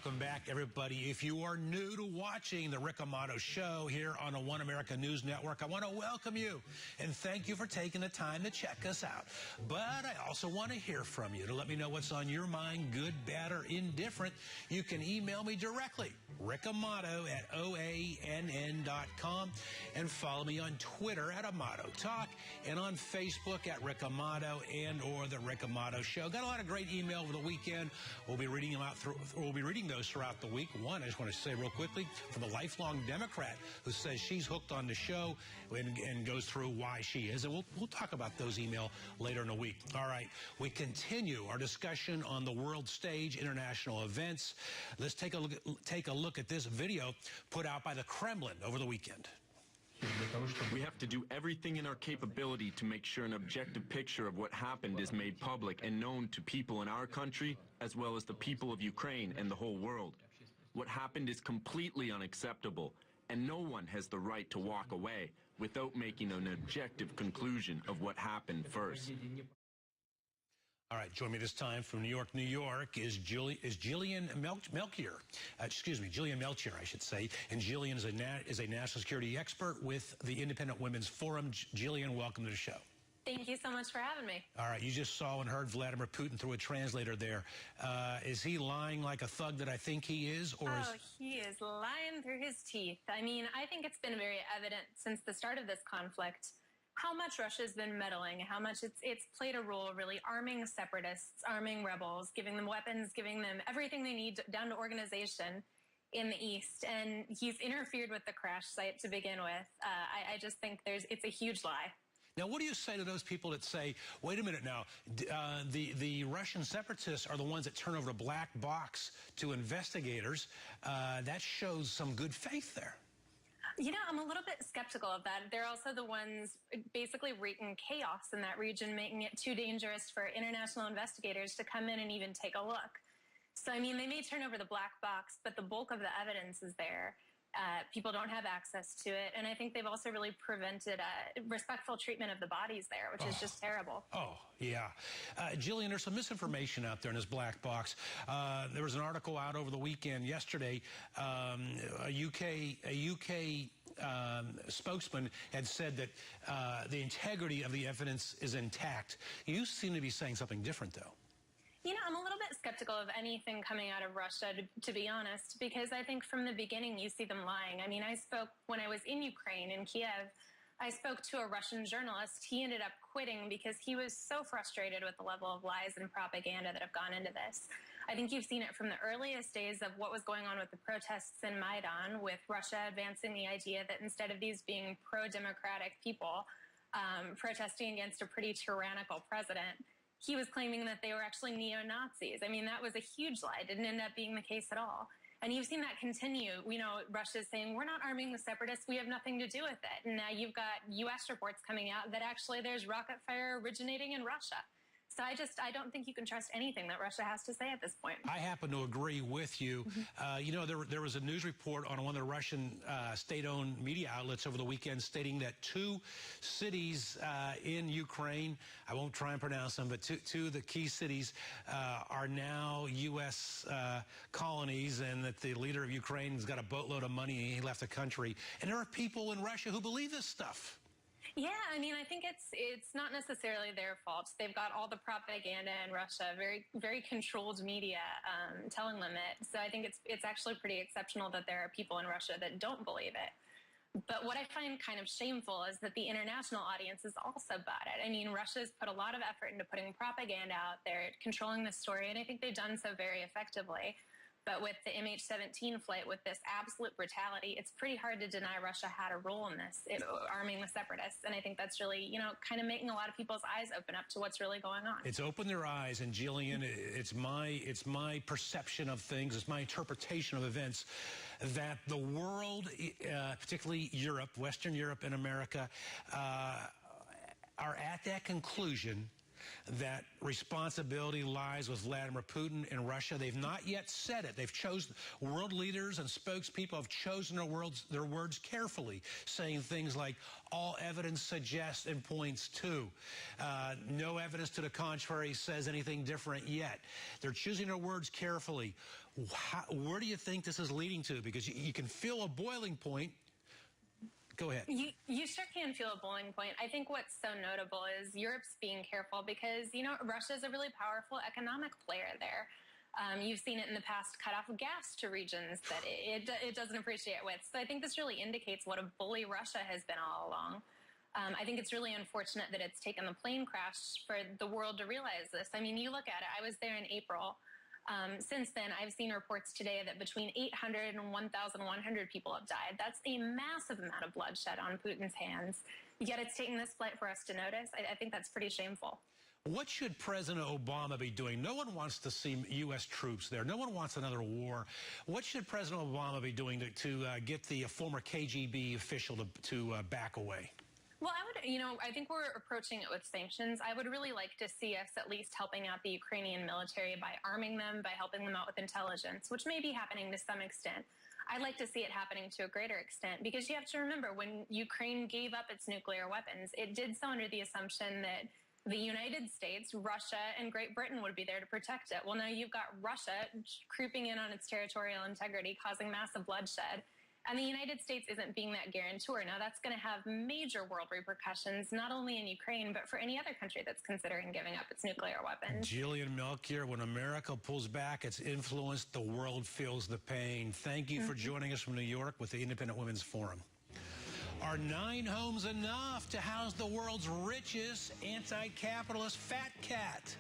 Welcome back, everybody. If you are new to watching the Rick Amato Show here on the One America News Network, I want to welcome you and thank you for taking the time to check us out. But I also want to hear from you to let me know what's on your mind, good, bad, or indifferent. You can email me directly, rickamato@OANN.com, and follow me on Twitter @Amato Talk and on Facebook @Rick Amato and or the Rick Amato Show. Got a lot of great email over the weekend. We'll be reading them out. We'll be reading those throughout the week. One, I just want to say real quickly, from a lifelong Democrat who says she's hooked on the show and goes through why she is. And we'll talk about those email later in the week. All right, we continue our discussion on the world stage, international events. Let's take a look at this video put out by the Kremlin over the weekend. We have to do everything in our capability to make sure an objective picture of what happened is made public and known to people in our country, as well as the people of Ukraine and the whole world. What happened is completely unacceptable, and no one has the right to walk away without making an objective conclusion of what happened first. All right, join me this time from New York, Jillian Melchior. Jillian Melchior, I should say. And Jillian is a national security expert with the Independent Women's Forum. Jillian, welcome to the show. Thank you so much for having me. All right, you just saw and heard Vladimir Putin through a translator there. Is he lying like a thug that I think he is? He is lying through his teeth. I mean, I think it's been very evident since the start of this conflict how much Russia's been meddling, how much it's played a role really arming separatists, arming rebels, giving them weapons, giving them everything they need down to organization in the East. And he's interfered with the crash site to begin with. I just think it's a huge lie. Now, what do you say to those people that say, wait a minute now, the Russian separatists are the ones that turn over the black box to investigators? That shows some good faith there. You know, I'm a little bit skeptical of that. They're also the ones basically wreaking chaos in that region, making it too dangerous for international investigators to come in and even take a look. So, I mean, they may turn over the black box, but the bulk of the evidence is there. People don't have access to it. And I think they've also really prevented respectful treatment of the bodies there, which is just terrible. Oh, yeah. Jillian, there's some misinformation out there in this black box. There was an article out over the weekend yesterday. A UK spokesman had said that the integrity of the evidence is intact. You seem to be saying something different, though. You know, I'm a little bit skeptical of anything coming out of Russia, to be honest, because I think from the beginning you see them lying. I mean, I spoke when I was in Ukraine, in Kiev, I spoke to a Russian journalist. He ended up quitting because he was so frustrated with the level of lies and propaganda that have gone into this. I think you've seen it from the earliest days of what was going on with the protests in Maidan, with Russia advancing the idea that instead of these being pro-democratic people protesting against a pretty tyrannical president, he was claiming that they were actually neo-Nazis. I mean, that was a huge lie. It didn't end up being the case at all. And you've seen that continue. You know, Russia's saying, we're not arming the separatists. We have nothing to do with it. And now you've got U.S. reports coming out that actually there's rocket fire originating in Russia. So I don't think you can trust anything that Russia has to say at this point. I happen to agree with you. You know, there was a news report on one of the Russian state-owned media outlets over the weekend stating that 2 cities in Ukraine, I won't try and pronounce them, but two of the key cities are now U.S. colonies, and that the leader of Ukraine has got a boatload of money and he left the country. And there are people in Russia who believe this stuff. Yeah, I mean, I think it's not necessarily their fault. They've got all the propaganda in Russia, very, very controlled media telling them it. So I think it's actually pretty exceptional that there are people in Russia that don't believe it. But what I find kind of shameful is that the international audience is also bought it. I mean, Russia's put a lot of effort into putting propaganda out there, controlling the story, and I think they've done so very effectively. But with the MH17 flight, with this absolute brutality, it's pretty hard to deny Russia had a role in this, arming the separatists. And I think that's really, you know, kind of making a lot of people's eyes open up to what's really going on. It's opened their eyes, and Jillian, it's my perception of things, it's my interpretation of events, that the world, particularly Europe, Western Europe and America, are at that conclusion that responsibility lies with Vladimir Putin and Russia. They've not yet said it. They've chosen, world leaders and spokespeople have chosen their words carefully, saying things like, all evidence suggests and points to. No evidence to the contrary says anything different yet. They're choosing their words carefully. Where do you think this is leading to? Because you can feel a boiling point. Go ahead. You sure can feel a boiling point. I think what's so notable is Europe's being careful because, Russia is a really powerful economic player there. You've seen it in the past cut off gas to regions that it doesn't appreciate with. So I think this really indicates what a bully Russia has been all along. I think it's really unfortunate that it's taken the plane crash for the world to realize this. I mean, you look at it. I was there in April. Since then, I've seen reports today that between 800 and 1,100 people have died. That's a massive amount of bloodshed on Putin's hands. Yet it's taking this flight for us to notice. I think that's pretty shameful. What should President Obama be doing? No one wants to see U.S. troops there. No one wants another war. What should President Obama be doing to get the former KGB official to back away? Well, I think we're approaching it with sanctions. I would really like to see us at least helping out the Ukrainian military by arming them, by helping them out with intelligence, which may be happening to some extent. I'd like to see it happening to a greater extent because you have to remember when Ukraine gave up its nuclear weapons, it did so under the assumption that the United States, Russia, and Great Britain would be there to protect it. Well, now you've got Russia creeping in on its territorial integrity, causing massive bloodshed. And the United States isn't being that guarantor. Now, that's going to have major world repercussions, not only in Ukraine, but for any other country that's considering giving up its nuclear weapons. Jillian Melchior, when America pulls back its influence, the world feels the pain. Thank you for joining us from New York with the Independent Women's Forum. Are 9 homes enough to house the world's richest anti-capitalist fat cat?